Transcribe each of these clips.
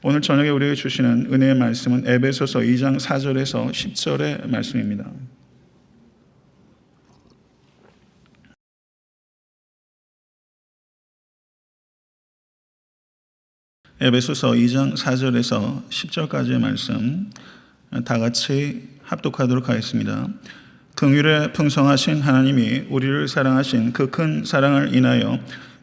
오늘 저녁에 우리에게 주시는 은혜의 말씀은 에베소서 2장 4절에서 10절의 말씀입니다. 에베소서 2장 4절에서 10절까지의 말씀 다 같이 합독하도록 하겠습니다. 긍휼에 풍성하신 하나님이 우리를 사랑하신 그 큰 사랑을 인하여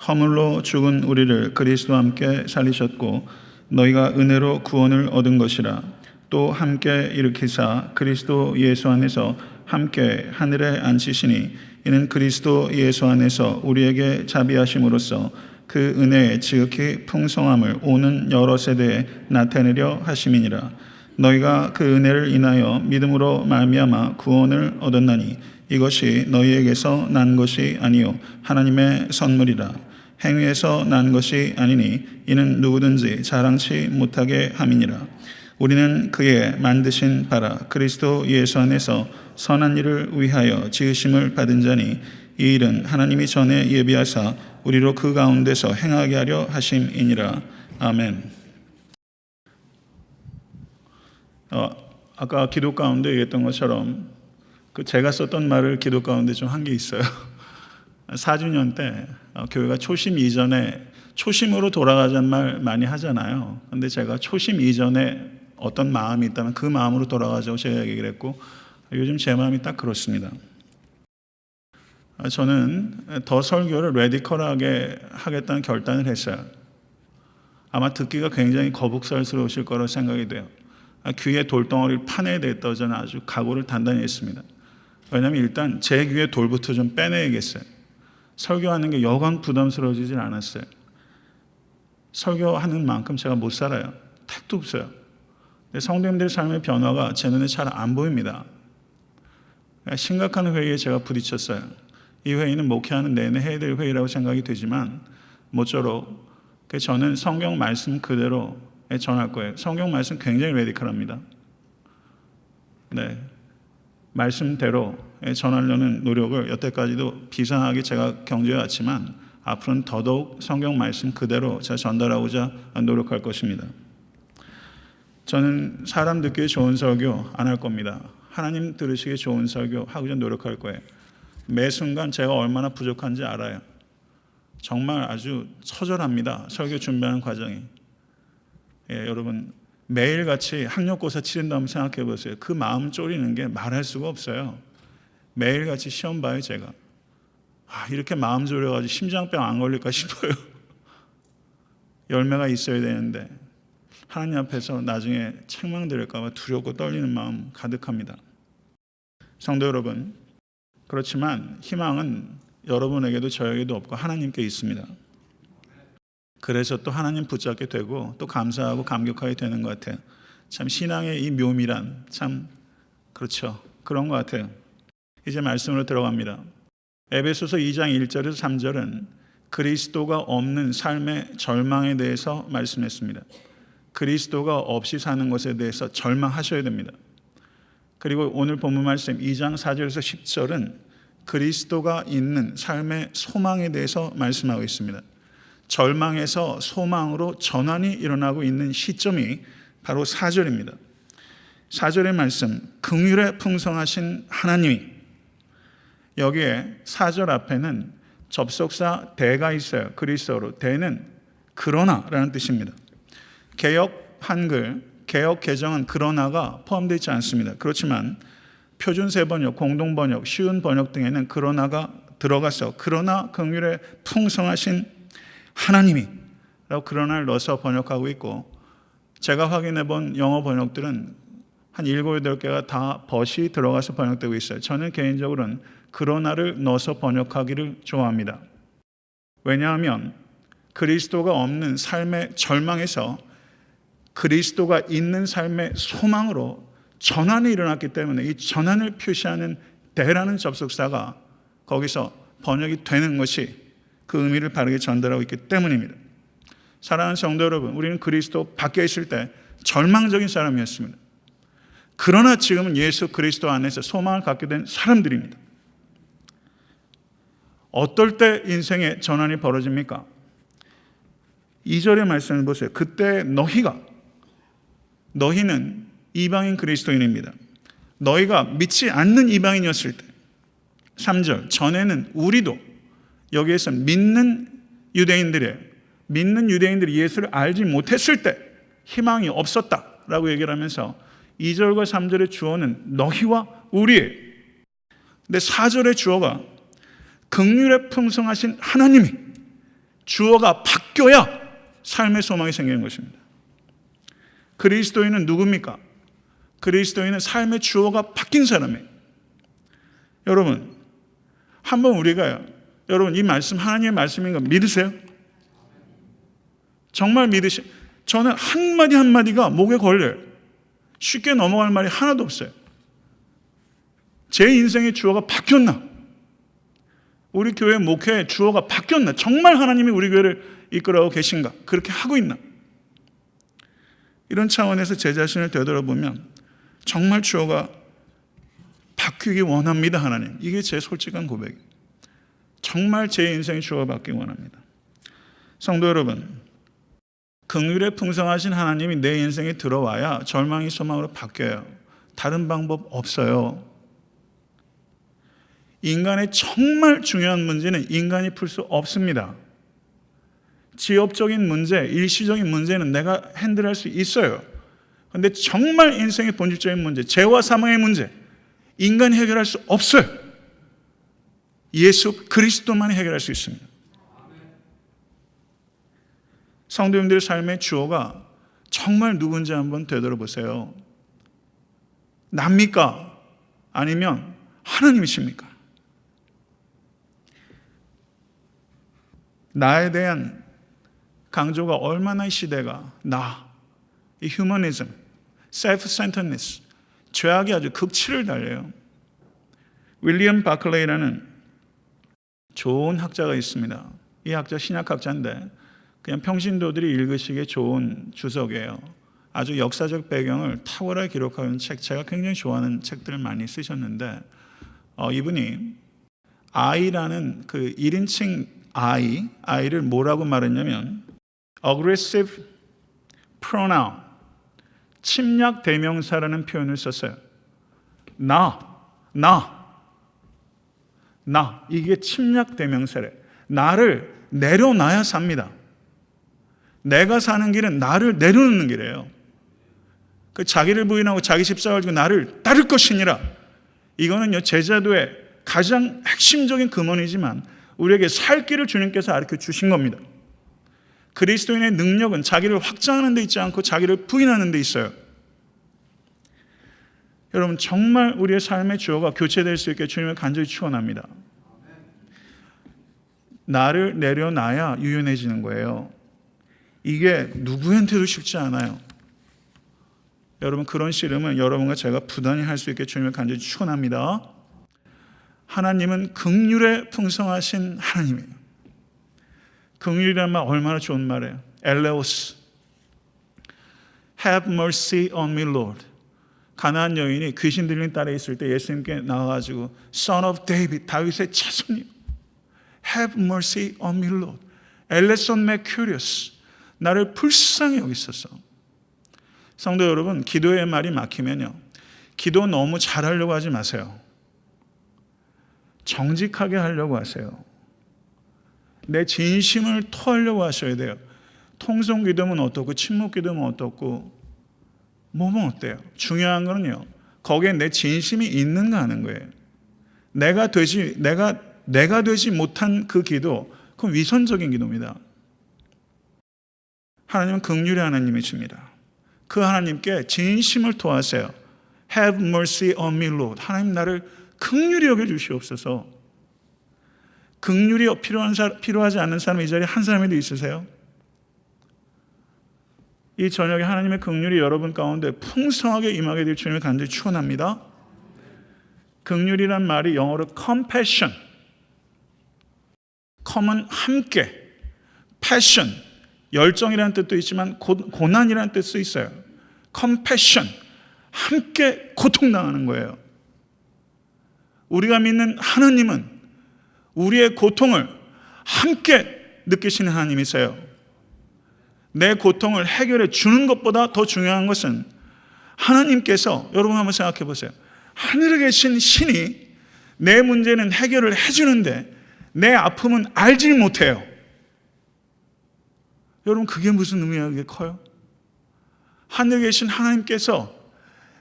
허물로 죽은 우리를 그리스도와 함께 살리셨고 너희가 은혜로 구원을 얻은 것이라. 또 함께 일으키사 그리스도 예수 안에서 함께 하늘에 앉히시니 이는 그리스도 예수 안에서 우리에게 자비하심으로써 그 은혜의 지극히 풍성함을 오는 여러 세대에 나타내려 하심이니라. 너희가 그 은혜를 인하여 믿음으로 말미암아 구원을 얻었나니 이것이 너희에게서 난 것이 아니요 하나님의 선물이라. 행위에서 난 것이 아니니 이는 누구든지 자랑치 못하게 함이니라. 우리는 그의 만드신 바라 그리스도 예수 안에서 선한 일을 위하여 지으심을 받은 자니 이 일은 하나님이 전에 예비하사 우리로 그 가운데서 행하게 하려 하심이니라. 아멘. 아까 기도 가운데 얘기했던 것처럼 제가 썼던 말을 기도 가운데 좀 한 게 있어요. 4주년 때 교회가 초심 이전에 초심으로 돌아가자는 말 많이 하잖아요. 근데 제가 초심 이전에 어떤 마음이 있다면 그 마음으로 돌아가자고 제가 얘기를 했고 요즘 제 마음이 딱 그렇습니다. 저는 더 설교를 레디컬하게 하겠다는 결단을 했어요. 아마 듣기가 굉장히 거북살스러우실 거라고 생각이 돼요. 귀에 돌덩어리를 파내야 되겠다고 저는 아주 각오를 단단히 했습니다. 왜냐하면 일단 제 귀에 돌부터 좀 빼내야겠어요. 설교하는 게 여간 부담스러워지질 않았어요. 설교하는 만큼 제가 못 살아요. 택도 없어요. 성도님들의 삶의 변화가 제 눈에 잘 안 보입니다. 심각한 회의에 제가 부딪혔어요. 이 회의는 목회하는 내내 해야 될 회의라고 생각이 되지만 모쪼록 저는 성경 말씀 그대로 전할 거예요. 성경 말씀 굉장히 레디컬합니다. 네, 말씀대로 전하려는 노력을 여태까지도 비상하게 제가 경주해 왔지만 앞으로는 더더욱 성경 말씀 그대로 제가 전달하고자 노력할 것입니다. 저는 사람 듣기에 좋은 설교 안 할 겁니다. 하나님 들으시기에 좋은 설교 하고자 노력할 거예요. 매 순간 제가 얼마나 부족한지 알아요. 정말 아주 처절합니다. 설교 준비하는 과정이. 여러분 매일같이 학력고사 치른다면 생각해 보세요. 그 마음 졸이는 게 말할 수가 없어요. 매일같이 시험 봐요 제가. 이렇게 마음 졸여가지고 심장병 안 걸릴까 싶어요. 열매가 있어야 되는데 하나님 앞에서 나중에 책망드릴까 봐 두렵고 떨리는 마음 가득합니다. 성도 여러분, 그렇지만 희망은 여러분에게도 저에게도 없고 하나님께 있습니다. 그래서 또 하나님 붙잡게 되고 또 감사하고 감격하게 되는 것 같아요. 참 신앙의 이 묘미란 참 그렇죠. 그런 것 같아요. 이제 말씀으로 들어갑니다. 에베소서 2장 1절에서 3절은 그리스도가 없는 삶의 절망에 대해서 말씀했습니다. 그리스도가 없이 사는 것에 대해서 절망하셔야 됩니다. 그리고 오늘 본문 말씀 2장 4절에서 10절은 그리스도가 있는 삶의 소망에 대해서 말씀하고 있습니다. 절망에서 소망으로 전환이 일어나고 있는 시점이 바로 4절입니다. 4절의 말씀, 긍휼에 풍성하신 하나님이, 여기에 4절 앞에는 접속사 대가 있어요. 그리스어로. 대는 그러나라는 뜻입니다. 개역 한글, 개역 개정은 그러나가 포함되어 있지 않습니다. 그렇지만 표준세 번역, 공동번역, 쉬운 번역 등에는 그러나가 들어가서 그러나 긍휼에 풍성하신 하나님이 라고 그러나를 넣어서 번역하고 있고, 제가 확인해 본 영어 번역들은 한 7, 8개가 다 벗이 들어가서 번역되고 있어요. 저는 개인적으로는 그러나를 넣어서 번역하기를 좋아합니다. 왜냐하면 그리스도가 없는 삶의 절망에서 그리스도가 있는 삶의 소망으로 전환이 일어났기 때문에 이 전환을 표시하는 대라는 접속사가 거기서 번역이 되는 것이 그 의미를 바르게 전달하고 있기 때문입니다. 사랑하는 성도 여러분, 우리는 그리스도 밖에 있을 때 절망적인 사람이었습니다. 그러나 지금은 예수 그리스도 안에서 소망을 갖게 된 사람들입니다. 어떨 때 인생의 전환이 벌어집니까? 2절의 말씀을 보세요. 그때 너희가 너희는 이방인 그리스도인입니다. 너희가 믿지 않는 이방인이었을 때 3절 전에는 우리도 여기에서 믿는 유대인들이 예수를 알지 못했을 때 희망이 없었다라고 얘기를 하면서 2절과 3절의 주어는 너희와 우리예요. 근데 4절의 주어가 긍휼에 풍성하신 하나님이 주어가 바뀌어야 삶의 소망이 생기는 것입니다. 그리스도인은 누굽니까? 그리스도인은 삶의 주어가 바뀐 사람이에요. 여러분, 한번 여러분 이 말씀 하나님의 말씀인 거 믿으세요? 정말 저는 한마디 한마디가 목에 걸려요. 쉽게 넘어갈 말이 하나도 없어요. 제 인생의 주어가 바뀌었나? 우리 교회 목회의 주어가 바뀌었나? 정말 하나님이 우리 교회를 이끌어가고 계신가? 그렇게 하고 있나? 이런 차원에서 제 자신을 되돌아보면 정말 주어가 바뀌기 원합니다, 하나님. 이게 제 솔직한 고백이에요. 정말 제 인생의 주어가 바뀌기 원합니다. 성도 여러분, 긍휼에 풍성하신 하나님이 내 인생에 들어와야 절망이 소망으로 바뀌어요. 다른 방법 없어요. 인간의 정말 중요한 문제는 인간이 풀 수 없습니다. 지역적인 문제, 일시적인 문제는 내가 핸들할 수 있어요. 그런데 정말 인생의 본질적인 문제, 죄와 사망의 문제, 인간이 해결할 수 없어요. 예수 그리스도만이 해결할 수 있습니다. 성도님들의 삶의 주어가 정말 누군지 한번 되돌아보세요. 납니까? 아니면 하나님이십니까? 나에 대한 강조가 얼마나 이 시대가 이 휴머니즘, self-centeredness, 죄악이 아주 극치를 달려요. 윌리엄 바클레이라는 좋은 학자가 있습니다. 이 학자 신약학자인데 그냥 평신도들이 읽으시기에 좋은 주석이에요. 아주 역사적 배경을 탁월하게 기록하는 책, 제가 굉장히 좋아하는 책들을 많이 쓰셨는데 이분이 I라는 그 1인칭 I를 뭐라고 말했냐면 aggressive pronoun, 침략 대명사라는 표현을 썼어요. 이게 침략 대명사래. 나를 내려놔야 삽니다. 내가 사는 길은 나를 내려놓는 길이에요. 그 자기를 부인하고 자기 십자가를 지고 나를 따를 것이니라. 이거는요 제자도의 가장 핵심적인 금원이지만 우리에게 살 길을 주님께서 가르쳐 주신 겁니다. 그리스도인의 능력은 자기를 확장하는 데 있지 않고 자기를 부인하는 데 있어요. 여러분 정말 우리의 삶의 주어가 교체될 수 있게 주님을 간절히 축원합니다. 나를 내려놔야 유연해지는 거예요. 이게 누구한테도 쉽지 않아요. 여러분 그런 씨름은 여러분과 제가 부단히 할 수 있게 주님을 간절히 축원합니다. 하나님은 긍휼에 풍성하신 하나님이에요. 긍휼이란 말 얼마나 좋은 말이에요. 엘레오스, Have mercy on me, Lord. 가나안 여인이 귀신 들린 딸에 있을 때 예수님께 나와가지고 Son of David, 다윗의 자손님, Have mercy on me, Lord. 엘레손 메큐리오스, 나를 불쌍히 여기소서. 성도 여러분, 기도의 말이 막히면요, 기도 너무 잘하려고 하지 마세요. 정직하게 하려고 하세요. 내 진심을 토하려고 하셔야 돼요. 통성 기도면 어떻고 침묵 기도면 어떻고 뭐면 어때요? 중요한 거는요, 거기에 내 진심이 있는가 하는 거예요. 내가 되지 못한 그 기도, 그건 위선적인 기도입니다. 하나님은 긍휼의 하나님이십니다. 그 하나님께 진심을 토하세요. Have mercy on me, Lord. 하나님 나를 긍휼히 여겨 주시옵소서. 긍휼이 필요하지 않는 사람 이 자리에 한 사람이라도 있으세요? 이 저녁에 하나님의 긍휼이 여러분 가운데 풍성하게 임하게 될 주님을 간절히 축원합니다. 긍휼이란 말이 영어로 compassion, com은 함께, passion, 열정이라는 뜻도 있지만 고난이라는 뜻도 있어요. compassion, 함께 고통당하는 거예요. 우리가 믿는 하나님은 우리의 고통을 함께 느끼시는 하나님이세요. 내 고통을 해결해 주는 것보다 더 중요한 것은 하나님께서, 여러분 한번 생각해 보세요. 하늘에 계신 신이 내 문제는 해결을 해주는데 내 아픔은 알질 못해요. 여러분 그게 무슨 의미가 커요? 하늘에 계신 하나님께서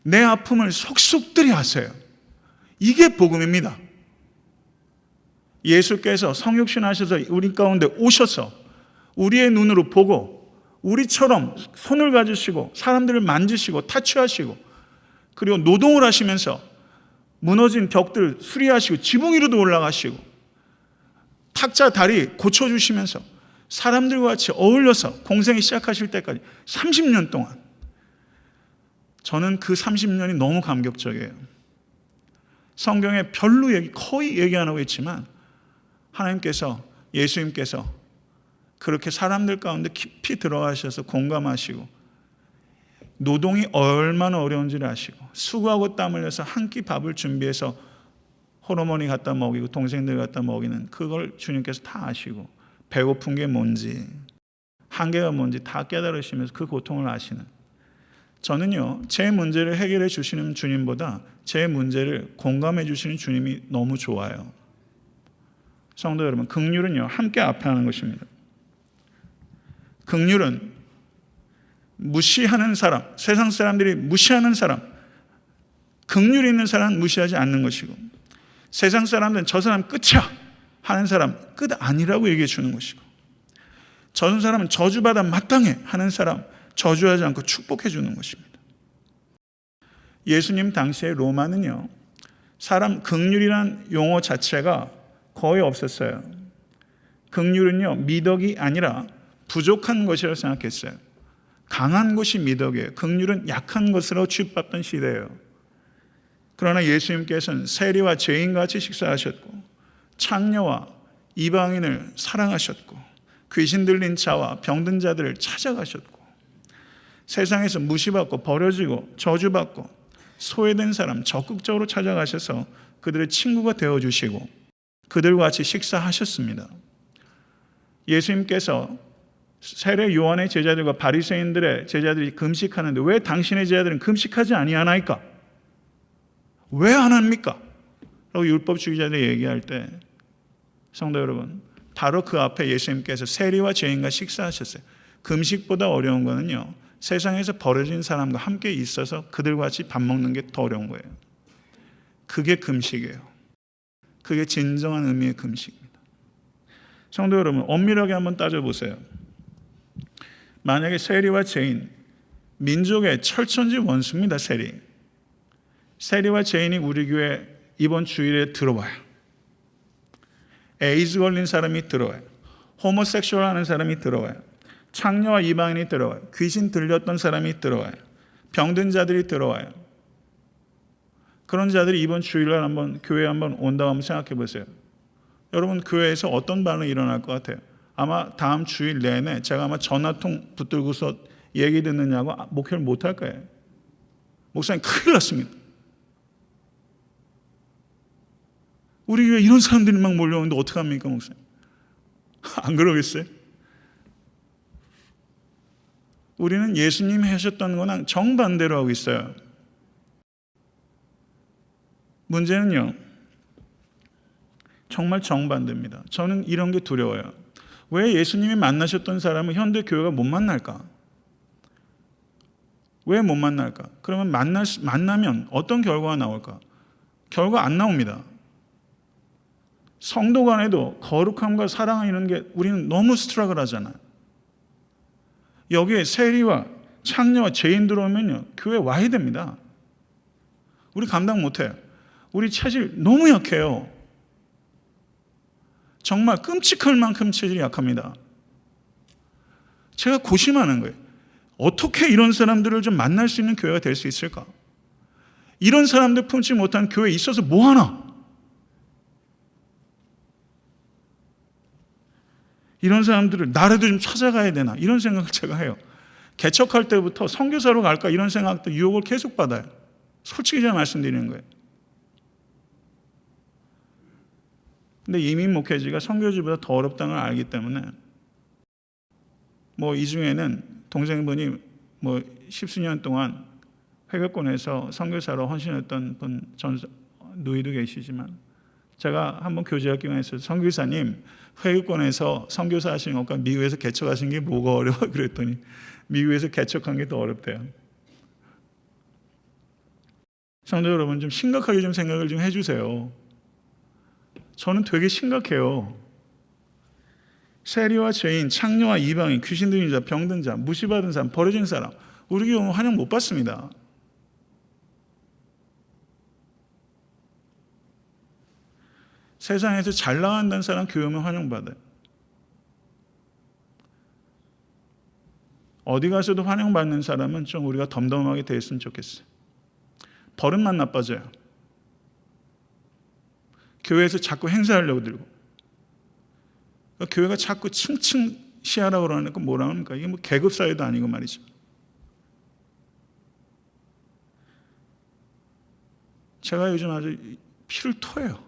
내 아픔을 속속들이 아세요. 이게 복음입니다. 예수께서 성육신 하셔서 우리 가운데 오셔서 우리의 눈으로 보고 우리처럼 손을 가지시고 사람들을 만지시고 타치하시고 그리고 노동을 하시면서 무너진 벽들 수리하시고 지붕 위로도 올라가시고 탁자 다리 고쳐주시면서 사람들과 같이 어울려서 공생이 시작하실 때까지 30년 동안, 저는 그 30년이 너무 감격적이에요. 성경에 별로 거의 얘기 안 하고 있지만 하나님께서, 예수님께서 그렇게 사람들 가운데 깊이 들어가셔서 공감하시고 노동이 얼마나 어려운지를 아시고 수고하고 땀 흘려서 한 끼 밥을 준비해서 호르몬이 갖다 먹이고 동생들 갖다 먹이는 그걸 주님께서 다 아시고 배고픈 게 뭔지 한계가 뭔지 다 깨달으시면서 그 고통을 아시는, 저는요 제 문제를 해결해 주시는 주님보다 제 문제를 공감해 주시는 주님이 너무 좋아요. 성도 여러분, 긍휼은요 함께 앞에 하는 것입니다. 긍휼은 무시하는 사람, 세상 사람들이 무시하는 사람, 긍휼이 있는 사람은 무시하지 않는 것이고, 세상 사람들은 저 사람 끝이야 하는 사람 끝 아니라고 얘기해 주는 것이고, 저 사람은 저주받아 마땅해 하는 사람 저주하지 않고 축복해 주는 것입니다. 예수님 당시에 로마는요 사람 긍휼이란 용어 자체가 거의 없었어요. 긍휼은요 미덕이 아니라 부족한 것이라고 생각했어요. 강한 것이 미덕이에요. 긍휼은 약한 것으로 취급받던 시대예요. 그러나 예수님께서는 세리와 죄인같이 식사하셨고 창녀와 이방인을 사랑하셨고 귀신 들린 자와 병든 자들을 찾아가셨고 세상에서 무시받고 버려지고 저주받고 소외된 사람 적극적으로 찾아가셔서 그들의 친구가 되어주시고 그들과 같이 식사하셨습니다. 예수님께서 세례 요한의 제자들과 바리새인들의 제자들이 금식하는데 왜 당신의 제자들은 금식하지 아니하나이까? 왜 안 합니까? 라고 율법주의자들이 얘기할 때 성도 여러분, 바로 그 앞에 예수님께서 세리와 죄인과 식사하셨어요. 금식보다 어려운 거는요 세상에서 버려진 사람과 함께 있어서 그들과 같이 밥 먹는 게 더 어려운 거예요. 그게 금식이에요. 그게 진정한 의미의 금식입니다. 성도 여러분, 엄밀하게 한번 따져보세요. 만약에 세리와 죄인, 민족의 철천지 원수입니다. 세리와 죄인이 우리 교회 이번 주일에 들어와요. 에이즈 걸린 사람이 들어와요. 호모섹슈얼 하는 사람이 들어와요. 창녀와 이방인이 들어와요. 귀신 들렸던 사람이 들어와요. 병든 자들이 들어와요. 그런 자들이 이번 주일날 한번 교회에 한번 온다고 한번 생각해 보세요. 여러분 교회에서 어떤 반응이 일어날 것 같아요? 아마 다음 주일 내내 제가 아마 전화통 붙들고서 얘기 듣느냐고 목회를 못 할 거예요. 목사님 큰일 났습니다. 우리 교회 이런 사람들이 막 몰려오는데 어떡합니까 목사님? 안 그러겠어요? 우리는 예수님이 하셨던 거랑 정반대로 하고 있어요. 문제는요 정말 정반대입니다. 저는 이런 게 두려워요. 왜 예수님이 만나셨던 사람은 현대 교회가 못 만날까? 왜 못 만날까? 그러면 만나면 어떤 결과가 나올까? 결과 안 나옵니다. 성도 간에도 거룩함과 사랑 이런 게 우리는 너무 스트러글 하잖아요. 여기에 세리와 창녀와 죄인 들어오면요 교회 와야 됩니다. 우리 감당 못해요. 우리 체질 너무 약해요. 정말 끔찍할 만큼 체질이 약합니다. 제가 고심하는 거예요. 어떻게 이런 사람들을 좀 만날 수 있는 교회가 될 수 있을까? 이런 사람들 품지 못한 교회에 있어서 뭐 하나? 이런 사람들을 나라도 좀 찾아가야 되나? 이런 생각을 제가 해요. 개척할 때부터 선교사로 갈까? 이런 생각도 유혹을 계속 받아요. 솔직히 제가 말씀드리는 거예요. 근데 이민 목회지가 선교지보다 더 어렵다는 걸 알기 때문에 이 중에는 동생분이 십수년 동안 회계권에서 선교사로 헌신했던 분 누이도 계시지만 제가 한번 교제학 기관에서 선교사님 회계권에서 선교사 하시는 것과 미국에서 개척하신 게 뭐가 어려워? 그랬더니 미국에서 개척한 게 더 어렵대요. 성도 여러분 좀 심각하게 좀 생각을 좀 해주세요. 저는 되게 심각해요. 세리와 죄인, 창녀와 이방인, 귀신 들린 자, 병든 자, 무시받은 사람, 버려진 사람 우리 교회는 환영 못 받습니다. 세상에서 잘 나간다는 사람 교회 오면 환영받아요. 어디 가서도 환영받는 사람은 좀 우리가 덤덤하게 대했으면 좋겠어요. 버릇만 나빠져요. 교회에서 자꾸 행사하려고 들고 그러니까 교회가 자꾸 층층시하라고 그러니까 뭐라 합니까? 이게 뭐 계급사회도 아니고 말이죠. 제가 요즘 아주 피를 토해요.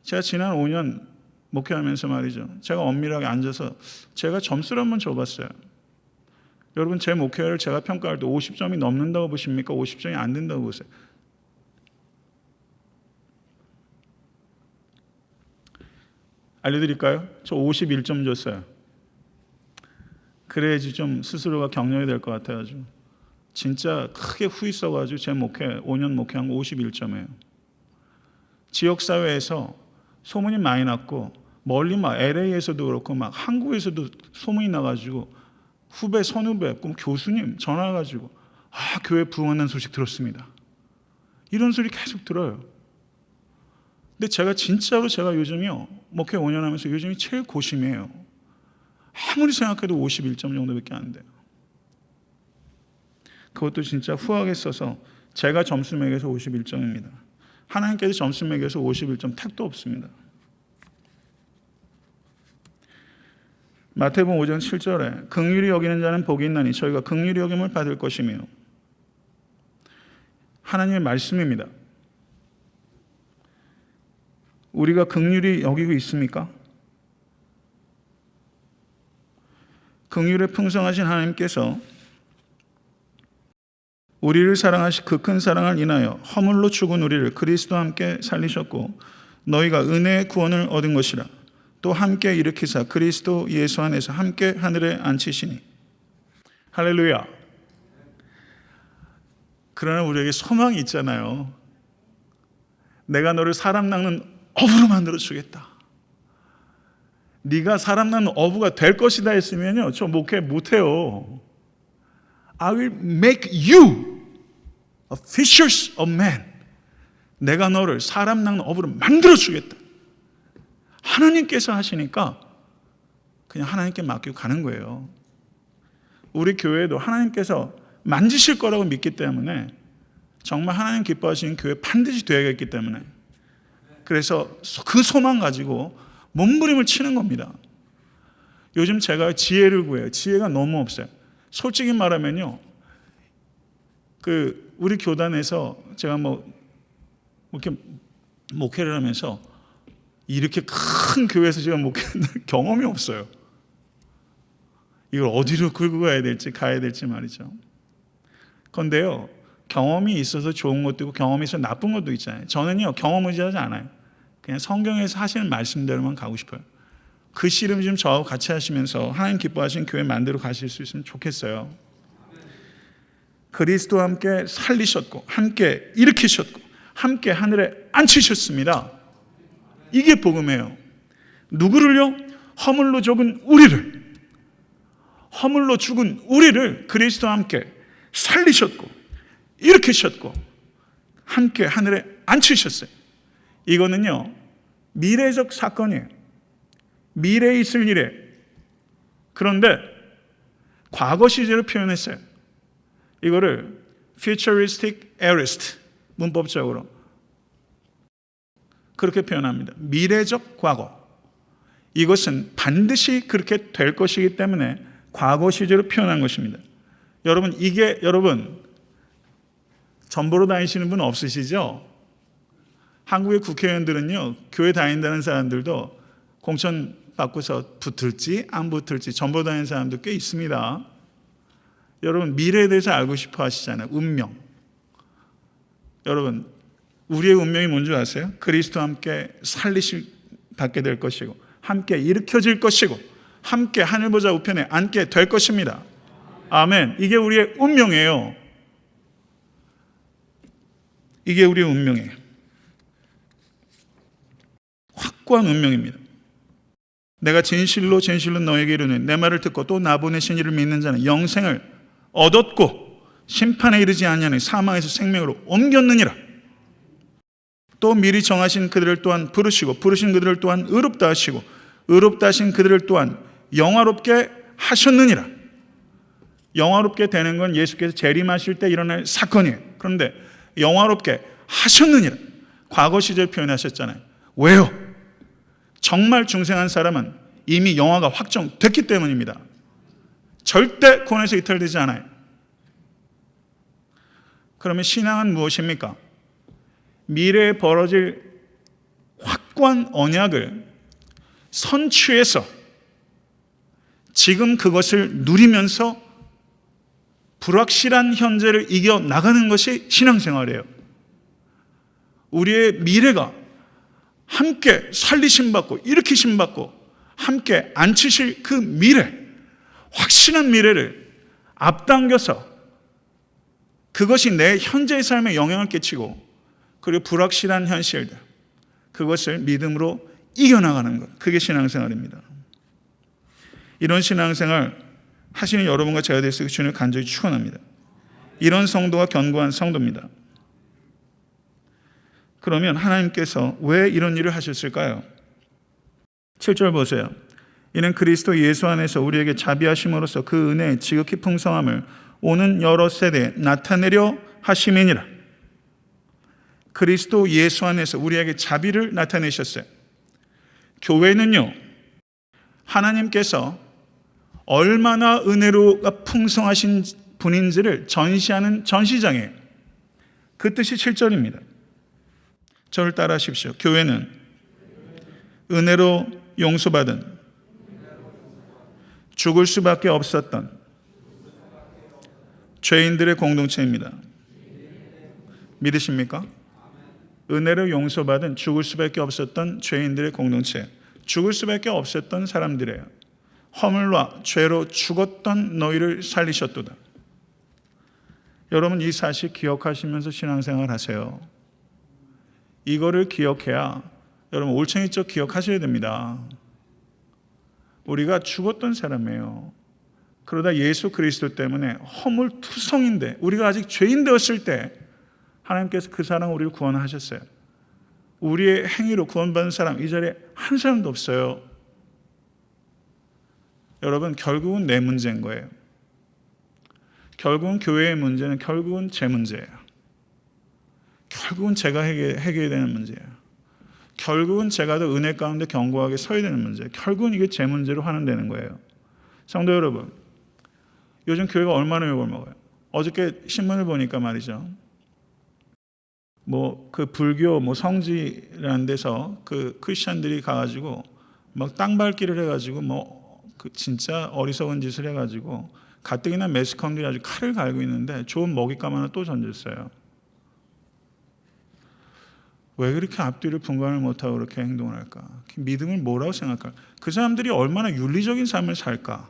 제가 지난 5년 목회하면서 말이죠. 제가 엄밀하게 앉아서 제가 점수를 한번 줘봤어요. 여러분 제 목회를 제가 평가할 때 50점이 넘는다고 보십니까? 50점이 안 된다고 보세요. 알려드릴까요? 저 51점 줬어요. 그래야지 좀 스스로가 격려이 될 것 같아가지고 진짜 크게 후회 써가지고 제 목회 5년 목회한 거 51점이에요. 지역사회에서 소문이 많이 났고 멀리 막 LA에서도 그렇고 막 한국에서도 소문이 나가지고 후배, 선후배, 교수님 전화가지고 교회 부흥한다는 소식 들었습니다. 이런 소리 계속 들어요. 근데 제가 진짜로 제가 요즘이요 목회 5년 하면서 요즘이 제일 고심이에요. 아무리 생각해도 51점 정도밖에 안 돼요. 그것도 진짜 후하게 써서 제가 점수 매겨서 51점입니다. 하나님께서 점수 매겨서 51점 택도 없습니다. 마태복음 5장 7절에 긍휼히 여기는 자는 복이 있나니 저희가 긍휼히 여김을 받을 것이며 하나님의 말씀입니다. 우리가 긍휼히 여기고 있습니까? 긍휼에 풍성하신 하나님께서 우리를 사랑하시 그 큰 사랑을 인하여 허물로 죽은 우리를 그리스도와 함께 살리셨고 너희가 은혜의 구원을 얻은 것이라 또 함께 일으키사 그리스도 예수 안에서 함께 하늘에 앉히시니 할렐루야. 그러나 우리에게 소망이 있잖아요. 내가 너를 사람 낚는 어부로 만들어 주겠다. 네가 사람 낚는 어부가 될 것이다 했으면요 저 목회 못해요. I will make you a fishers of men. 내가 너를 사람 낚는 어부로 만들어 주겠다. 하나님께서 하시니까 그냥 하나님께 맡기고 가는 거예요. 우리 교회도 하나님께서 만지실 거라고 믿기 때문에 정말 하나님 기뻐하시는 교회 반드시 되어야겠기 때문에 그래서 그 소망 가지고 몸부림을 치는 겁니다. 요즘 제가 지혜를 구해요. 지혜가 너무 없어요. 솔직히 말하면요, 우리 교단에서 제가 이렇게 목회를 하면서 이렇게 큰 교회에서 제가 목회한 경험이 없어요. 이걸 어디로 끌고 가야 될지 말이죠. 그런데요, 경험이 있어서 좋은 것도 있고 경험이 있어서 나쁜 것도 있잖아요. 저는요, 경험 의지하지 않아요. 그냥 성경에서 하시는 말씀대로만 가고 싶어요. 그 씨름 좀 저하고 같이 하시면서 하나님 기뻐하시는 교회 만들어 가실 수 있으면 좋겠어요. 그리스도와 함께 살리셨고 함께 일으키셨고 함께 하늘에 앉히셨습니다. 이게 복음이에요. 누구를요? 허물로 죽은 우리를 그리스도와 함께 살리셨고 일으키셨고 함께 하늘에 앉히셨어요. 이거는요 미래적 사건이에요. 미래에 있을 일에. 그런데 과거 시제로 표현했어요. 이거를 futuristic aorist 문법적으로 그렇게 표현합니다. 미래적 과거. 이것은 반드시 그렇게 될 것이기 때문에 과거 시제로 표현한 것입니다. 여러분 전보로 다니시는 분 없으시죠? 한국의 국회의원들은요 교회 다닌다는 사람들도 공천 받고서 붙을지 안 붙을지 전보 다니는 사람도 꽤 있습니다. 여러분 미래에 대해서 알고 싶어 하시잖아요. 운명. 여러분 우리의 운명이 뭔지 아세요? 그리스도와 함께 살리실 받게 될 것이고 함께 일으켜질 것이고 함께 하늘보좌 우편에 앉게 될 것입니다. 아멘. 이게 우리의 운명이에요. 이게 우리의 운명이에요. 확고한 운명입니다. 내가 진실로 너에게 이르노니 내 말을 듣고 또 나 보내신 이를 믿는 자는 영생을 얻었고 심판에 이르지 아니하니 사망에서 생명으로 옮겼느니라. 또 미리 정하신 그들을 또한 부르시고 부르신 그들을 또한 의롭다 하시고 의롭다 하신 그들을 또한 영화롭게 하셨느니라. 영화롭게 되는 건 예수께서 재림하실 때 일어날 사건이에요. 그런데 영화롭게 하셨느니라. 과거 시절 표현하셨잖아요. 왜요? 정말 중생한 사람은 이미 영화가 확정됐기 때문입니다. 절대 구원에서 이탈되지 않아요. 그러면 신앙은 무엇입니까? 미래에 벌어질 확고한 언약을 선취해서 지금 그것을 누리면서 불확실한 현재를 이겨나가는 것이 신앙생활이에요. 우리의 미래가 함께 살리심받고 일으키심받고 함께 앉히실 그 미래, 확실한 미래를 앞당겨서 그것이 내 현재의 삶에 영향을 끼치고 그리고 불확실한 현실들, 그것을 믿음으로 이겨나가는 것, 그게 신앙생활입니다. 이런 신앙생활 하시는 여러분과 제가 될 수 있게 주님을 간절히 축원합니다. 이런 성도가 견고한 성도입니다. 그러면 하나님께서 왜 이런 일을 하셨을까요? 7절 보세요. 이는 그리스도 예수 안에서 우리에게 자비하심으로써 그 은혜의 지극히 풍성함을 오는 여러 세대에 나타내려 하심이니라. 그리스도 예수 안에서 우리에게 자비를 나타내셨어요. 교회는요, 하나님께서 얼마나 은혜로가 풍성하신 분인지를 전시하는 전시장이에요. 그 뜻이 7절입니다. 저를 따라 하십시오. 교회는 은혜로 용서받은 죽을 수밖에 없었던 죄인들의 공동체입니다. 믿으십니까? 은혜로 용서받은 죽을 수밖에 없었던 죄인들의 공동체. 죽을 수밖에 없었던 사람들이에요. 허물과 죄로 죽었던 너희를 살리셨도다. 여러분 이 사실 기억하시면서 신앙생활 하세요. 이거를 기억해야 여러분 올챙이적 기억하셔야 됩니다. 우리가 죽었던 사람이에요. 그러다 예수 그리스도 때문에 허물투성인데 우리가 아직 죄인 되었을 때 하나님께서 그 사람 우리를 구원하셨어요. 우리의 행위로 구원받은 사람 이 자리에 한 사람도 없어요. 여러분 결국은 내 문제인 거예요. 결국은 교회의 문제는 결국은 제 문제예요. 결국은 제가 해결해야 되는 문제예요. 결국은 제가 더 은혜 가운데 견고하게 서야 되는 문제예요. 결국은 이게 제 문제로 환원되는 거예요. 성도 여러분, 요즘 교회가 얼마나 욕을 먹어요. 어저께 신문을 보니까 말이죠. 그 불교 성지라는 데서 그 크리스천들이 가가지고 막 땅밟기를 해가지고 그 진짜 어리석은 짓을 해가지고 가뜩이나 매스컴들이 아주 칼을 갈고 있는데 좋은 먹잇감 하나 또 던졌어요. 왜 그렇게 앞뒤를 분간을 못하고 그렇게 행동을 할까? 믿음을 뭐라고 생각할까? 그 사람들이 얼마나 윤리적인 삶을 살까?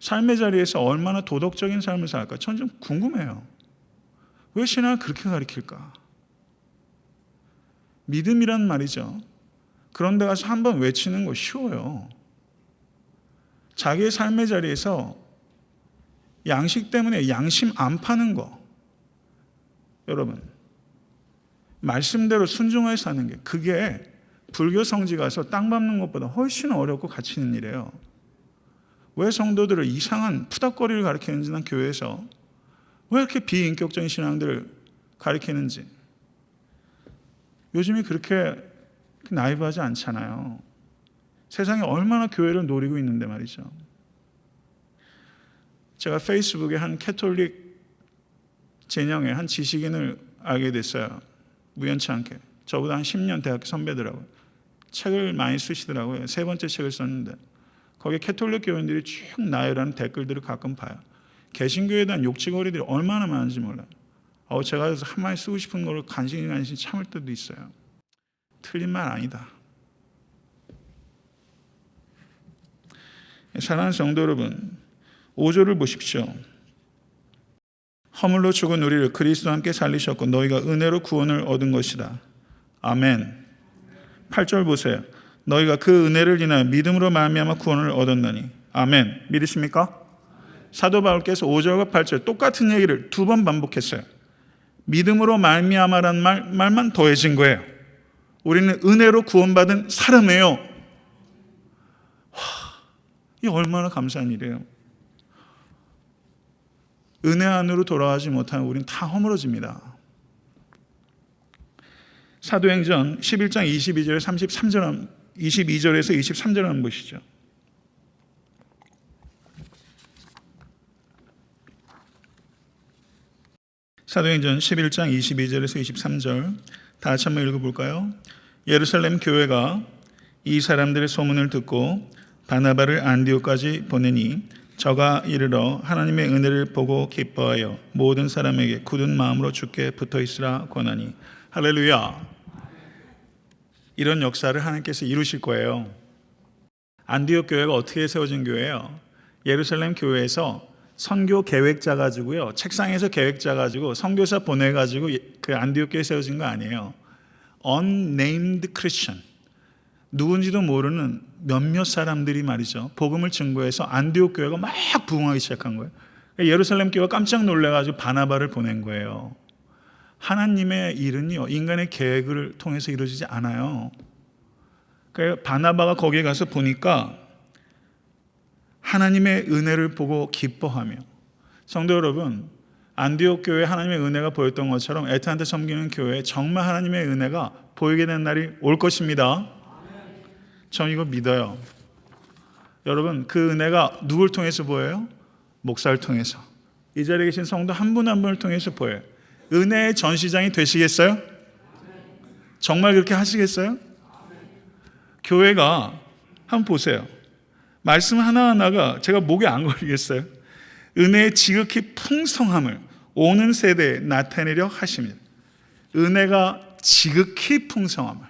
삶의 자리에서 얼마나 도덕적인 삶을 살까? 전 좀 궁금해요. 왜 신앙을 그렇게 가르칠까? 믿음이란 말이죠. 그런 데 가서 한번 외치는 거 쉬워요. 자기의 삶의 자리에서 양식 때문에 양심 안 파는 거. 여러분, 말씀대로 순종해서 사는 게 그게 불교 성지 가서 땅 밟는 것보다 훨씬 어렵고 가치 있는 일이에요. 왜 성도들을 이상한 푸닥거리를 가르치는지 난 교회에서 왜 이렇게 비인격적인 신앙들을 가르치는지 요즘이 그렇게 나이브하지 않잖아요. 세상이 얼마나 교회를 노리고 있는데 말이죠. 제가 페이스북에 한 캐톨릭 진영의 한 지식인을 알게 됐어요. 우연치 않게. 저보다 한 10년 대학교 선배더라고요. 책을 많이 쓰시더라고요. 3번째 책을 썼는데 거기에 캐톨릭 교인들이 쭉 나열하는 댓글들을 가끔 봐요. 개신교에 대한 욕지거리들이 얼마나 많은지 몰라요. 제가 한마디 쓰고 싶은 걸 간신히 참을 때도 있어요. 틀린 말 아니다. 사랑하는 성도 여러분, 5절을 보십시오. 허물로 죽은 우리를 그리스도와 함께 살리셨고 너희가 은혜로 구원을 얻은 것이다. 아멘. 8절 보세요. 너희가 그 은혜를 인하여 믿음으로 말미암아 구원을 얻었나니. 아멘. 믿으십니까? 사도 바울께서 5절과 8절 똑같은 얘기를 2번 반복했어요. 믿음으로 말미암아라는 말만 더해진 거예요. 우리는 은혜로 구원받은 사람이에요. 이게 얼마나 감사한 일이에요. 은혜 안으로 돌아가지 못하면 우리는 다 허물어집니다. 사도행전 11장 22절 33절 22절에서 23절 한번 보시죠. 사도행전 11장 22절에서 23절 다 같이 한번 읽어볼까요? 예루살렘 교회가 이 사람들의 소문을 듣고 바나바를 안디옥까지 보내니 저가 이르러 하나님의 은혜를 보고 기뻐하여 모든 사람에게 굳은 마음으로 주께 붙어있으라 권하니. 할렐루야. 이런 역사를 하나님께서 이루실 거예요. 안디옥 교회가 어떻게 세워진 교회예요? 예루살렘 교회에서 선교 계획자 가지고요, 책상에서 계획자 가지고 선교사 보내가지고 그 안디옥 교회 세워진 거 아니에요. Unnamed Christian, 누군지도 모르는 몇몇 사람들이 말이죠, 복음을 증거해서 안디옥 교회가 막 부흥하기 시작한 거예요. 예루살렘 교회가 깜짝 놀라가지고 바나바를 보낸 거예요. 하나님의 일은요, 인간의 계획을 통해서 이루어지지 않아요. 그러니까 바나바가 거기에 가서 보니까 하나님의 은혜를 보고 기뻐하며. 성도 여러분, 안디옥 교회에 하나님의 은혜가 보였던 것처럼 애타한테 섬기는 교회에 정말 하나님의 은혜가 보이게 된 날이 올 것입니다. 전 이거 믿어요. 여러분, 그 은혜가 누굴 통해서 보여요? 목사를 통해서. 이 자리에 계신 성도 한 분 한 분을 통해서 보여요. 은혜의 전시장이 되시겠어요? 정말 그렇게 하시겠어요? 교회가 한번 보세요. 말씀 하나하나가 제가 목에 안 걸리겠어요? 은혜의 지극히 풍성함을 오는 세대에 나타내려 하십니다. 은혜가 지극히 풍성함을,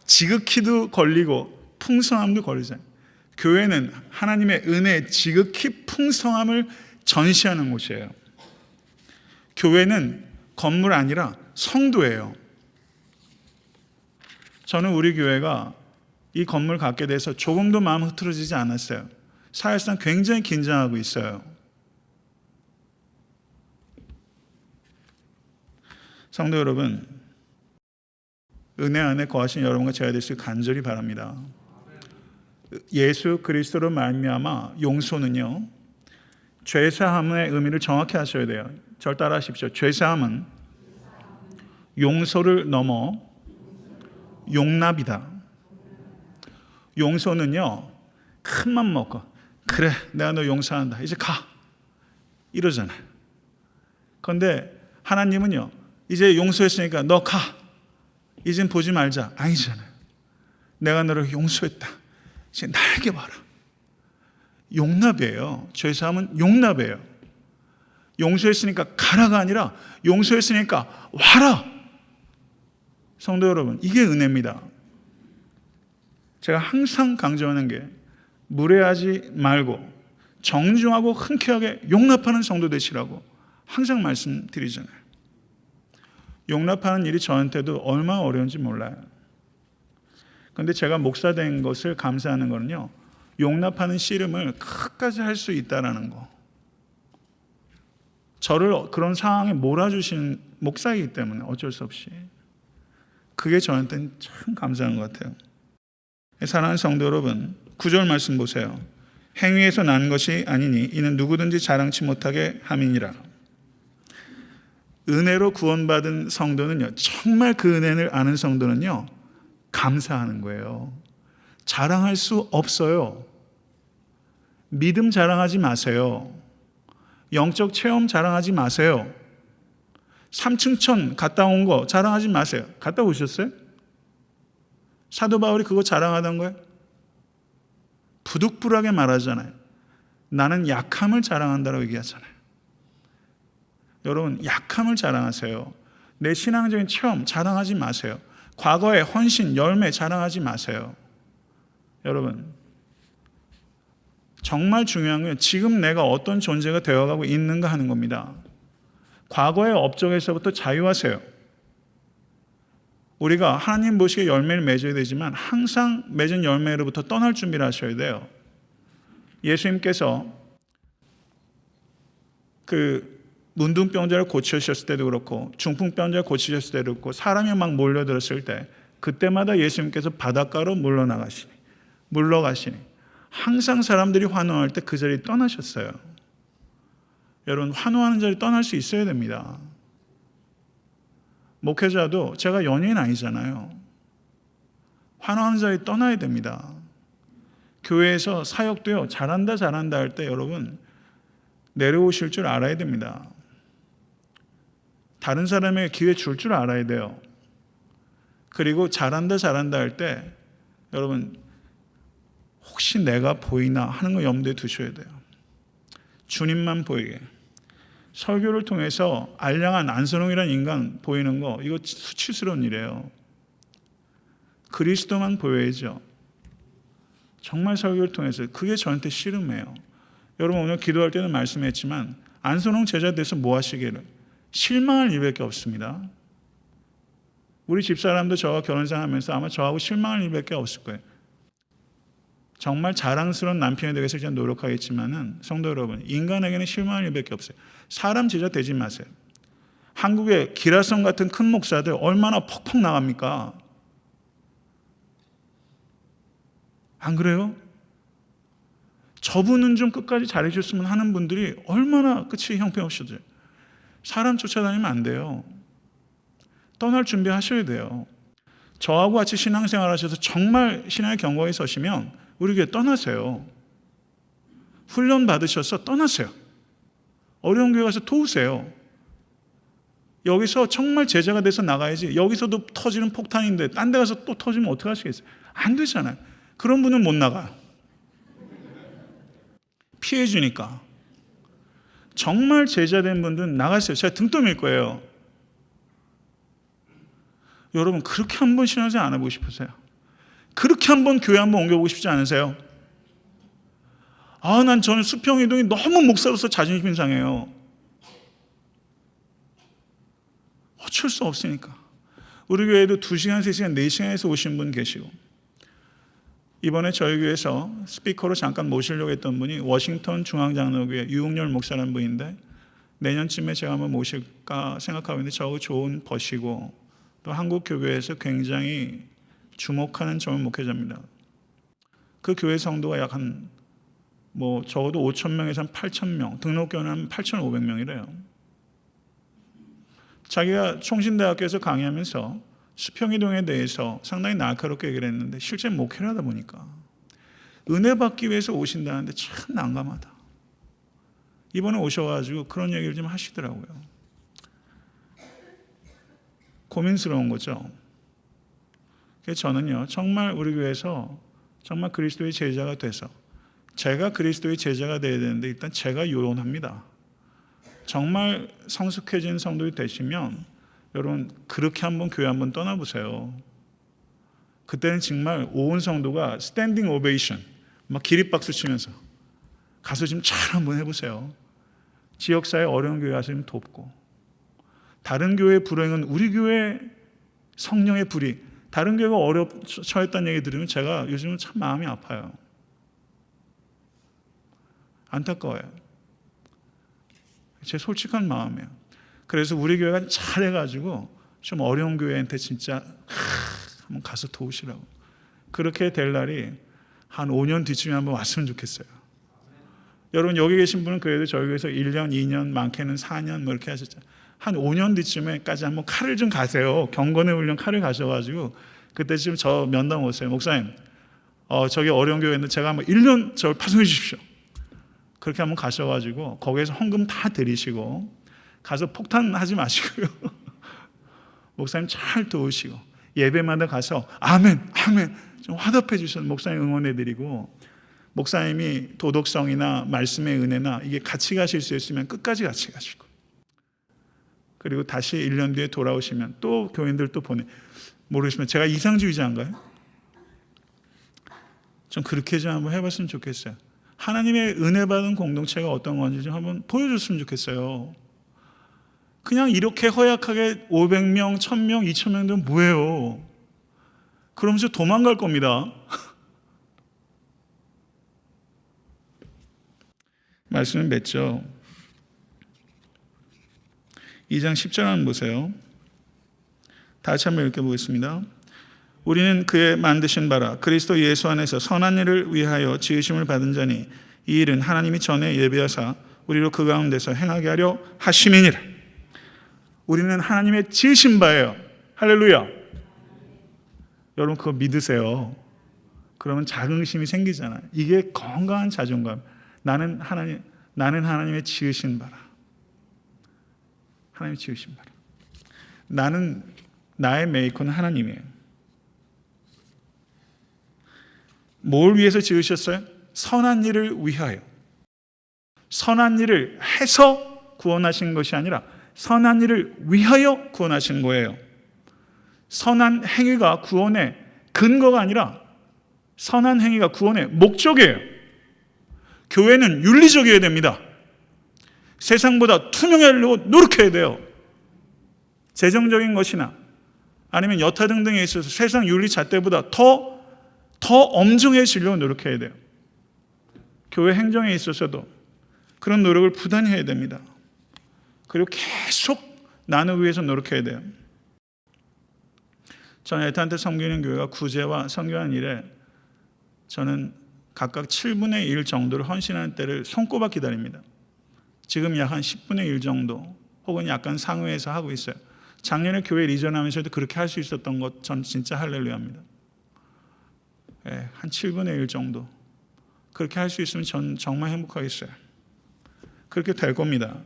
지극히도 걸리고 풍성함도 걸리잖아요. 교회는 하나님의 은혜의 지극히 풍성함을 전시하는 곳이에요. 교회는 건물 아니라 성도예요. 저는 우리 교회가 이 건물 갖게 돼서 조금도 마음 흐트러지지 않았어요. 사실상 굉장히 긴장하고 있어요. 성도 여러분, 은혜 안에 거하신 여러분과 제가 될 수 있기를 간절히 바랍니다. 예수 그리스도로 말미암아 용서는요, 죄사함의 의미를 정확히 하셔야 돼요. 절 따라 하십시오. 죄사함은 용서를 넘어 용납이다. 용서는요, 큰맘 먹고 그래 내가 너 용서한다 이제 가 이러잖아요. 그런데 하나님은요, 이제 용서했으니까 너 가 이젠 보지 말자 아니잖아요. 내가 너를 용서했다 이제 날게 봐라. 용납이에요. 죄사함은 용납이에요. 용서했으니까 가라가 아니라 용서했으니까 와라. 성도 여러분, 이게 은혜입니다. 제가 항상 강조하는 게 무례하지 말고 정중하고 흔쾌하게 용납하는 성도 되시라고 항상 말씀드리잖아요. 용납하는 일이 저한테도 얼마나 어려운지 몰라요. 그런데 제가 목사 된 것을 감사하는 거는요, 용납하는 씨름을 끝까지 할 수 있다는 거. 저를 그런 상황에 몰아주신 목사이기 때문에 어쩔 수 없이. 그게 저한테는 참 감사한 것 같아요. 사랑하는 성도 여러분, 9절 말씀 보세요. 행위에서 난 것이 아니니 이는 누구든지 자랑치 못하게 함이니라. 은혜로 구원받은 성도는요, 정말 그 은혜를 아는 성도는요, 감사하는 거예요. 자랑할 수 없어요. 믿음 자랑하지 마세요. 영적 체험 자랑하지 마세요. 삼층천 갔다 온 거 자랑하지 마세요. 갔다 오셨어요? 사도 바울이 그거 자랑하던 거예요? 부득불하게 말하잖아요. 나는 약함을 자랑한다라고 얘기하잖아요. 여러분, 약함을 자랑하세요. 내 신앙적인 체험 자랑하지 마세요. 과거의 헌신, 열매 자랑하지 마세요. 여러분, 정말 중요한 건 지금 내가 어떤 존재가 되어가고 있는가 하는 겁니다. 과거의 업적에서부터 자유하세요. 우리가 하나님 보시기에 열매를 맺어야 되지만 항상 맺은 열매로부터 떠날 준비를 하셔야 돼요. 예수님께서 그 문둥병자를 고치셨을 때도 그렇고 중풍병자를 고치셨을 때도 그렇고 사람이 막 몰려들었을 때 그때마다 예수님께서 바닷가로 물러가시니 항상 사람들이 환호할 때 그 자리 떠나셨어요. 여러분, 환호하는 자리 떠날 수 있어야 됩니다. 목회자도 제가 연예인 아니잖아요. 환호하는 자리 떠나야 됩니다. 교회에서 사역도요, 잘한다 할 때 여러분 내려오실 줄 알아야 됩니다. 다른 사람에게 기회 줄 줄 알아야 돼요. 그리고 잘한다 할 때 여러분 혹시 내가 보이나 하는 거 염두에 두셔야 돼요. 주님만 보이게. 설교를 통해서 알량한 안선홍이라는 인간 보이는 거 이거 수치스러운 일이에요. 그리스도만 보여야죠. 정말 설교를 통해서 그게 저한테 씨름해요. 여러분 오늘 기도할 때는 말씀했지만 안선홍 제자 돼서 뭐 하시기를 실망할 일밖에 없습니다. 우리 집사람도 저와 결혼생활하면서 아마 저하고 실망할 일밖에 없을 거예요. 정말 자랑스러운 남편이 되기 위해서 노력하겠지만은 성도 여러분, 인간에게는 실망할 일밖에 없어요. 사람 제자 되지 마세요. 한국의 기라성 같은 큰 목사들 얼마나 퍽퍽 나갑니까? 안 그래요? 저분은 좀 끝까지 잘해줬으면 하는 분들이 얼마나 끝이 형편없어져요. 사람 쫓아다니면 안 돼요. 떠날 준비하셔야 돼요. 저하고 같이 신앙생활 하셔서 정말 신앙의 경고에 서시면 우리 교회 떠나세요. 훈련 받으셔서 떠나세요. 어려운 교회 가서 도우세요. 여기서 정말 제자가 돼서 나가야지 여기서도 터지는 폭탄인데 딴 데 가서 또 터지면 어떡하시겠어요? 안 되잖아요. 그런 분은 못 나가요. 피해 주니까. 정말 제자된 분들은 나가세요. 제가 등 떠밀 거예요. 여러분 그렇게 한번 신앙생활 안 해보고 싶으세요? 그렇게 한번 교회 한번 옮겨보고 싶지 않으세요? 저는 수평이동이 너무 목사로서 자존심이 상해요. 어쩔 수 없으니까. 우리 교회에도 2시간, 3시간, 4시간에서 오신 분 계시고 이번에 저희 교회에서 스피커로 잠깐 모시려고 했던 분이 워싱턴 중앙장로교회 유흥열 목사라는 분인데 내년쯤에 제가 한번 모실까 생각하고 있는데 저하고 좋은 버시고 또 한국 교회에서 굉장히 주목하는 젊은 목회자입니다. 그 교회 성도가 약 적어도 5,000명에서 한 8,000명, 등록교회는 한 8,500명이래요. 자기가 총신대학교에서 강의하면서 수평이동에 대해서 상당히 날카롭게 얘기를 했는데 실제 목회를 하다 보니까 은혜 받기 위해서 오신다는데 참 난감하다. 이번에 오셔가지고 그런 얘기를 좀 하시더라고요. 고민스러운 거죠. 그래서 저는요 정말 우리 교회에서 정말 그리스도의 제자가 돼서 제가 그리스도의 제자가 돼야 되는데 일단 제가 요원합니다. 정말 성숙해진 성도이 되시면 여러분 그렇게 한번 교회 한번 떠나보세요. 그때는 정말 온 성도가 스탠딩 오베이션 막 기립박수 치면서 가서 좀 잘 한번 해보세요. 지역사회 어려운 교회 가서 좀 돕고 다른 교회의 불행은 우리 교회 성령의 불이 다른 교회가 처했다는 얘기 들으면 제가 요즘은 참 마음이 아파요. 안타까워요. 제 솔직한 마음이에요. 그래서 우리 교회가 잘해가지고 좀 어려운 교회한테 진짜 한번 가서 도우시라고. 그렇게 될 날이 한 5년 뒤쯤에 한번 왔으면 좋겠어요. 여러분 여기 계신 분은 그래도 저희 교회에서 1년, 2년, 많게는 4년 뭐 이렇게 하셨잖아요. 한 5년 뒤쯤에까지 한번 칼을 좀 가세요. 경건의 훈련 칼을 가셔가지고 그때쯤 저 면담 오세요. 목사님 저기 어려운 교회인데 제가 한번 1년 저를 파송해 주십시오. 그렇게 한번 가셔가지고 거기에서 헌금 다 드리시고 가서 폭탄하지 마시고요. 목사님 잘 도우시고 예배마다 가서 아멘 좀 화답해 주셔서 목사님 응원해 드리고 목사님이 도덕성이나 말씀의 은혜나 이게 같이 가실 수 있으면 끝까지 같이 가시고, 그리고 다시 1년 뒤에 돌아오시면 또 교인들 또 모르시면 제가 이상주의자인가요? 좀 그렇게 좀 한번 해봤으면 좋겠어요. 하나님의 은혜 받은 공동체가 어떤 건지 좀 한번 보여줬으면 좋겠어요. 그냥 이렇게 허약하게 500명, 1000명, 2000명 되면 뭐예요? 그러면서 도망갈 겁니다. 말씀을 맺죠. 2장 10절 한번 보세요. 다시 한번 읽어보겠습니다. 우리는 그의 만드신 바라 그리스도 예수 안에서 선한 일을 위하여 지으심을 받은 자니 이 일은 하나님이 전에 예비하사 우리로 그 가운데서 행하게 하려 하심이니라. 우리는 하나님의 지으신 바예요. 할렐루야. 여러분 그거 믿으세요. 그러면 자긍심이 생기잖아요. 이게 건강한 자존감. 나는 하나님의 지으신 바라. 하나님의 지으신 바라. 나의 메이커는 하나님이에요. 뭘 위해서 지으셨어요? 선한 일을 위하여. 선한 일을 해서 구원하신 것이 아니라 선한 일을 위하여 구원하신 거예요. 선한 행위가 구원의 근거가 아니라 선한 행위가 구원의 목적이에요. 교회는 윤리적이어야 됩니다. 세상보다 투명하려고 노력해야 돼요. 재정적인 것이나 아니면 여타 등등에 있어서 세상 윤리 잣대보다 더 엄중해지려고 노력해야 돼요. 교회 행정에 있어서도 그런 노력을 부단히 해야 됩니다. 그리고 계속 나누기 위해서 노력해야 돼요. 저는 에탄트 섬기는 교회가 구제와 선교하는 일에 저는 각각 7분의 1 정도를 헌신하는 때를 손꼽아 기다립니다. 지금 약 한 10분의 1 정도 혹은 약간 상회해서 하고 있어요. 작년에 교회 리전하면서도 그렇게 할 수 있었던 것 전 진짜 할렐루야입니다. 네, 한 7분의 1 정도 그렇게 할 수 있으면 전 정말 행복하겠어요. 그렇게 될 겁니다.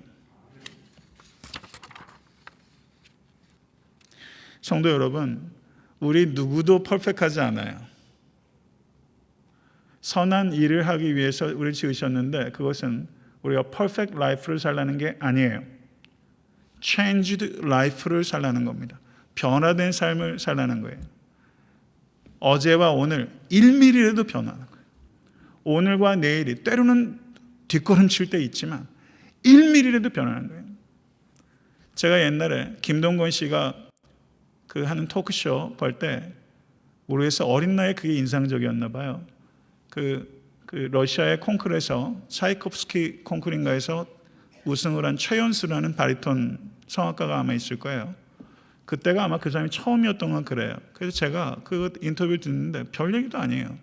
성도 여러분, 우리 누구도 퍼펙트하지 않아요. 선한 일을 하기 위해서 우리를 지으셨는데 그것은 우리가 퍼펙트 라이프를 살라는 게 아니에요. changed life를 살라는 겁니다. 변화된 삶을 살라는 거예요. 어제와 오늘 1mm라도 변하는 거예요. 오늘과 내일이 때로는 뒷걸음칠 때 있지만 1mm라도 변하는 거예요. 제가 옛날에 김동건 씨가 그 하는 토크쇼 볼 때 모르겠어요. 어린 나이에 그게 인상적이었나 봐요. 그 러시아의 콩쿠르에서 차이콥스키 콩쿠르인가에서 우승을 한 최연수라는 바리톤 성악가가 아마 있을 거예요. 그때가 아마 그 사람이 처음이었던 건 그래요. 그래서 제가 그 인터뷰를 듣는데 별 얘기도 아니에요.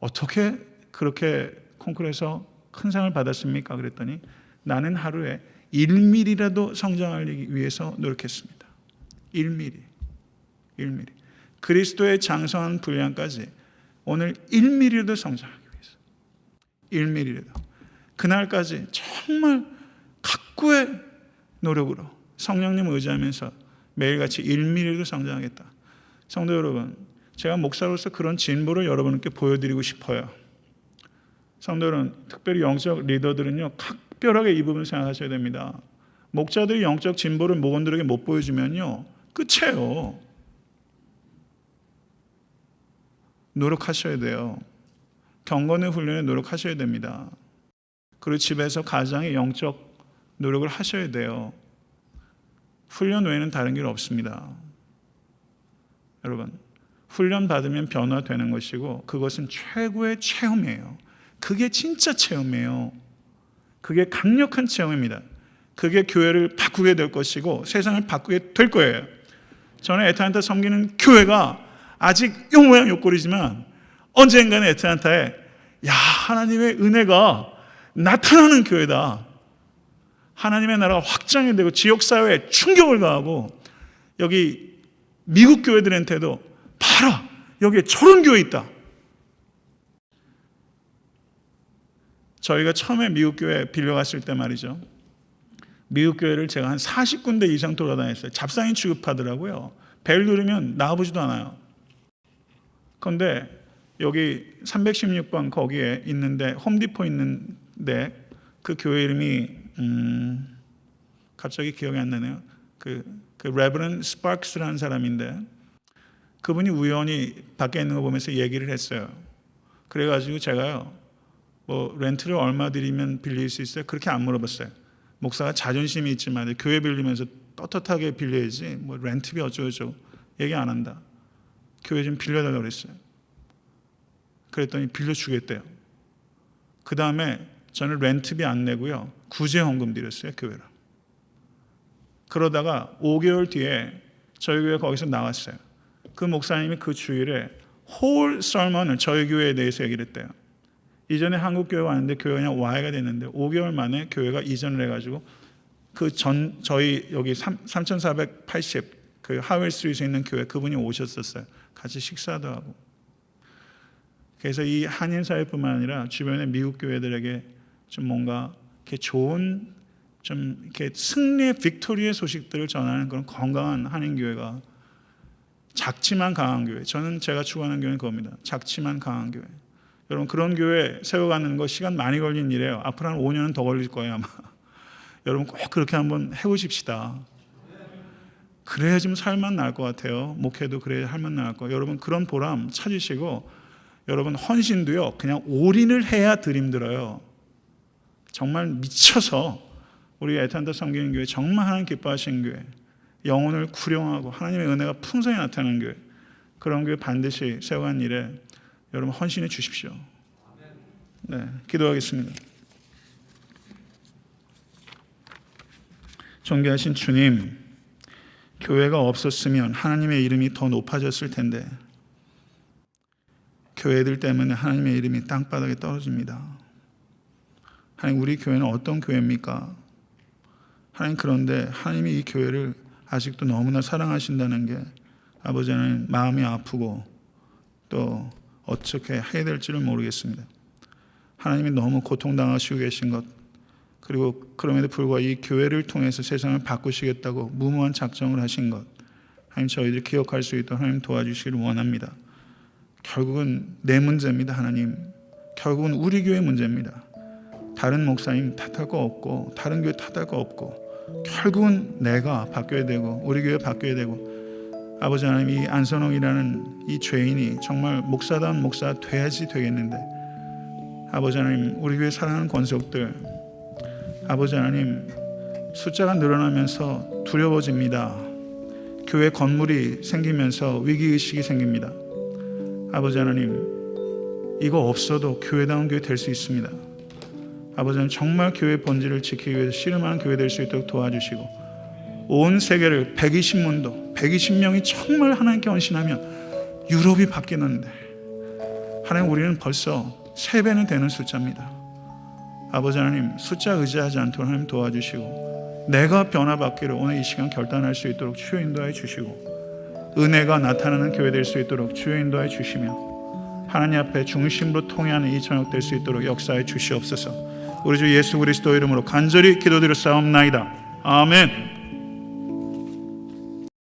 어떻게 그렇게 콩쿠르에서 큰 상을 받았습니까? 그랬더니 나는 하루에 1mm라도 성장하기 위해서 노력했습니다. 1mm. 그리스도의 장성한 분량까지 오늘 1mm라도 성장하기 위해서. 1mm라도. 그날까지 정말 각고의 노력으로 성령님 의지하면서 매일같이 1mm라도 성장하겠다. 성도 여러분, 제가 목사로서 그런 진보를 여러분께 보여드리고 싶어요. 성도 여러분, 특별히 영적 리더들은요, 각별하게 이 부분을 생각하셔야 됩니다. 목자들이 영적 진보를 목원들에게 못 보여주면요, 끝이에요. 노력하셔야 돼요. 경건의 훈련에 노력하셔야 됩니다. 그리고 집에서 가장의 영적 노력을 하셔야 돼요. 훈련 외에는 다른 길 없습니다. 여러분, 훈련 받으면 변화되는 것이고 그것은 최고의 체험이에요. 그게 진짜 체험이에요. 그게 강력한 체험입니다. 그게 교회를 바꾸게 될 것이고 세상을 바꾸게 될 거예요. 저는 애틀랜타 섬기는 교회가 아직 요 모양 요 꼴이지만 언젠가는 애틀랜타에 하나님의 은혜가 나타나는 교회다. 하나님의 나라가 확장이 되고 지역사회에 충격을 가하고 여기 미국 교회들한테도 봐라, 여기에 저런 교회 있다. 저희가 처음에 미국 교회 빌려갔을 때 말이죠. 미국 교회를 제가 한 40군데 이상 돌아다녔어요. 잡상인 취급하더라고요. 벨 누르면 나와보지도 않아요. 그런데 여기 316번 거기에 있는데 홈디포 있는데 그 교회 이름이 갑자기 기억이 안 나네요. 그 레버런 스파크스라는 사람인데 그분이 우연히 밖에 있는 거 보면서 얘기를 했어요. 그래가지고 제가요, 뭐 렌트를 얼마 드리면 빌릴 수 있어요? 그렇게 안 물어봤어요. 목사가 자존심이 있지만 교회 빌리면서 떳떳하게 빌려야지 뭐 렌트비 어쩌고저쩌고 얘기 안 한다. 교회 좀 빌려달라고 그랬어요. 그랬더니 빌려주겠대요. 그 다음에 저는 렌트비 안 내고요, 구제헌금 드렸어요, 교회로. 그러다가 5개월 뒤에 저희 교회 거기서 나왔어요. 그 목사님이 그 주일에 홀 설먼을 저희 교회에 대해서 얘기를 했대요. 이전에 한국 교회 왔는데 교회가 그냥 와해가 됐는데 5개월 만에 교회가 이전을 해가지고 저희 여기 3480 그 하웰 스트리트에 있는 교회 그분이 오셨었어요. 같이 식사도 하고. 그래서 이 한인 사회뿐만 아니라 주변의 미국 교회들에게 좀 뭔가 이렇게 좋은 좀 이렇게 승리의 빅토리의 소식들을 전하는 그런 건강한 한인 교회가, 작지만 강한 교회. 저는 제가 추구하는 교회는 그겁니다. 작지만 강한 교회. 여러분 그런 교회 세워가는 거 시간 많이 걸린 일이에요. 앞으로 한 5년은 더 걸릴 거예요 아마. 여러분 꼭 그렇게 한번 해보십시다. 그래야 좀 살만 날 것 같아요. 목회도 그래야 할만 날 거예요. 여러분 그런 보람 찾으시고, 여러분 헌신도요 그냥 올인을 해야 덜 힘들어요. 정말 미쳐서 우리 애탄다 섬기는 교회, 정말 하나님 기뻐하시는 교회, 영혼을 구령하고 하나님의 은혜가 풍성히 나타나는 교회, 그런 교회 반드시 세워간 일에 여러분 헌신해 주십시오. 네, 기도하겠습니다. 존귀하신 주님, 교회가 없었으면 하나님의 이름이 더 높아졌을 텐데 교회들 때문에 하나님의 이름이 땅바닥에 떨어집니다. 하나님, 우리 교회는 어떤 교회입니까? 하나님, 그런데 하나님이 이 교회를 아직도 너무나 사랑하신다는 게 아버지 하나님 마음이 아프고 또 어떻게 해야 될지를 모르겠습니다. 하나님이 너무 고통당하시고 계신 것, 그리고 그럼에도 불구하고 이 교회를 통해서 세상을 바꾸시겠다고 무모한 작정을 하신 것, 하나님 저희들이 기억할 수 있도록 하나님 도와주시기를 원합니다. 결국은 내 문제입니다. 하나님, 결국은 우리 교회 문제입니다. 다른 목사님 탓할 거 없고 다른 교회 탓할 거 없고 결국은 내가 바뀌어야 되고 우리 교회 바뀌어야 되고, 아버지 하나님 이 안선홍이라는 이 죄인이 정말 목사다운 목사 돼야지 되겠는데, 아버지 하나님 우리 교회 사랑하는 권속들, 아버지 하나님 숫자가 늘어나면서 두려워집니다. 교회 건물이 생기면서 위기의식이 생깁니다. 아버지 하나님 이거 없어도 교회다운 교회 될 수 있습니다. 아버지 하나님 정말 교회 본질을 지키기 위해서 씨름하는 교회 될 수 있도록 도와주시고, 온 세계를 120문도 120명이 정말 하나님께 헌신하면 유럽이 바뀌는데 하나님 우리는 벌써 3배는 되는 숫자입니다. 아버지 하나님 숫자 의지하지 않도록 하나님 도와주시고, 내가 변화받기를 오늘 이 시간 결단할 수 있도록 주여 인도하여 주시고, 은혜가 나타나는 교회 될 수 있도록 주여 인도하여 주시며, 하나님 앞에 중심으로 통해하는 이 저녁 될 수 있도록 역사해 주시옵소서. 우리 주 예수 그리스도 이름으로 간절히 기도드려 싸움나이다. 아멘.